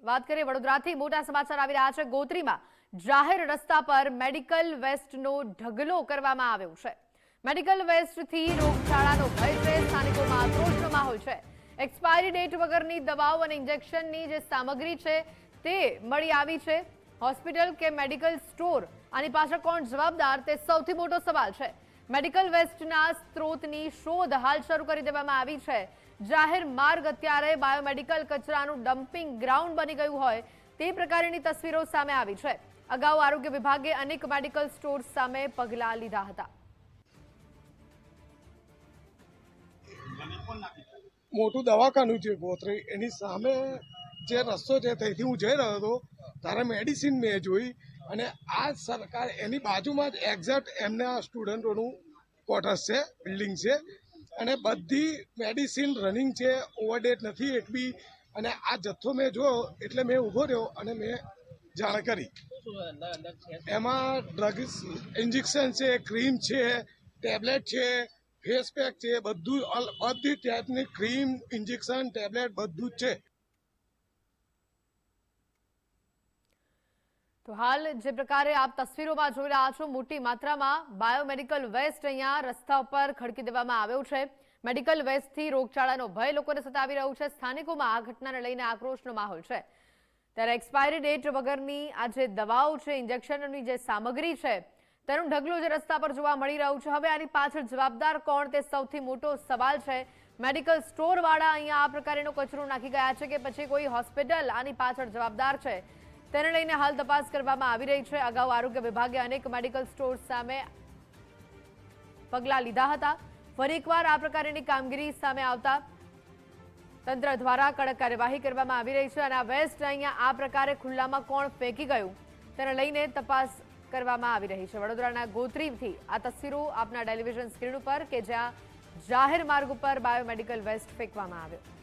વાત કરીએ વડોદરાથી મોટા સમાચાર આવી રહ્યા છે। ગોત્રીમાં જાહેર રસ્તા પર મેડિકલ વેસ્ટનો ઢગલો કરવામાં આવ્યો છે। મેડિકલ વેસ્ટથી રોગચાળાનો ભય છે, સ્થાનિકોમાં આક્રોશનો માહોલ છે। એક્સપાયરી ડેટ વગરની દવાઓ અને ઇન્જેક્શનની જે સામગ્રી છે તે મળી આવી છે। હોસ્પિટલ કે મેડિકલ સ્ટોર, આની પાછળ કોણ જવાબદાર તે સૌથી મોટો સવાલ છે। મેડિકલ વેસ્ટના સ્ત્રોતની શોધ હાલ શરૂ કરી દેવામાં આવી છે। જાહેર માર્ગ અત્યારે બાયોમેડિકલ કચરાનું ડમ્પિંગ ગ્રાઉન્ડ બની ગયું હોય તે પ્રકારની તસવીરો સામે આવી છે। અગાઉ આરોગ્ય વિભાગે અનેક મેડિકલ સ્ટોર્સ સામે પગલાં લીધા હતા। મોટું દવાખાનું છે ગોત્રી, એની સામે જે રસ્તો છે ત્યાંથી હું જઈ રહ્યો હતો ત્યારે મેડિસિન મેં જોઈ અને આ સરકાર એની બાજુમાં જ એક્ઝેક્ટ એમના સ્ટુડન્ટોનું ક્વાર્ટર્સ છે, બિલ્ડિંગ છે અને બધી મેડિસિન રનિંગ છે, ઓવરડેટ નથી એક બી। અને આ જથ્થો મેં જોયો એટલે મેં ઊભો રહ્યો અને મેં જાણ કરી। એમાં ડ્રગ્સ, ઇન્જેક્શન છે, ક્રીમ છે, ટેબ્લેટ છે, ફેસ પેક છે, બધી ટાઈપની ક્રીમ, ઇન્જેક્શન, ટેબ્લેટ બધું જ છે। તો હાલ જે પ્રકારે આપ તસવીરોમાં જોઈ રહ્યા છો, મોટી માત્રામાં બાયોમેડિકલ વેસ્ટ અહીંયા રસ્તા ઉપર ખડકી દેવામાં આવ્યો છે। મેડિકલ વેસ્ટથી રોગચાળાનો ભય લોકોને સતાવી રહ્યું છે। સ્થાનિકોમાં આ ઘટનાને લઈને આક્રોશનો માહોલ છે। ત્યારે એક્સપાયરી ડેટ વગરની આ જે દવાઓ છે, ઇન્જેક્શનની જે સામગ્રી છે તેનો ઢગલો જે રસ્તા પર જોવા મળી રહ્યું છે। હવે આની પાછળ જવાબદાર કોણ તે સૌથી મોટો સવાલ છે। મેડિકલ સ્ટોરવાળા અહીંયા આ પ્રકારનો કચરો નાખી ગયા છે કે પછી કોઈ હોસ્પિટલ આની પાછળ જવાબદાર છે, તેને લઈને હાલ તપાસ કરવામાં આવી રહી છે। અગાઉ આરોગ્ય વિભાગે અનેક મેડિકલ સ્ટોર સામે પગલાં લીધા હતા। ફરી એકવાર આ પ્રકારની કામગીરી સામે આવતા તંત્ર દ્વારા કડક કાર્યવાહી કરવામાં આવી રહી છે અને આ વેસ્ટ અહીંયા આ પ્રકારે ખુલ્લામાં કોણ ફેંકી ગયું તેને લઈને તપાસ કરવામાં આવી રહી છે। વડોદરાના ગોત્રીથી આ તસવીરો આપના ટેલિવિઝન સ્ક્રીન ઉપર કે જ્યાં જાહેર માર્ગ ઉપર બાયોમેડિકલ વેસ્ટ ફેંકવામાં આવ્યો।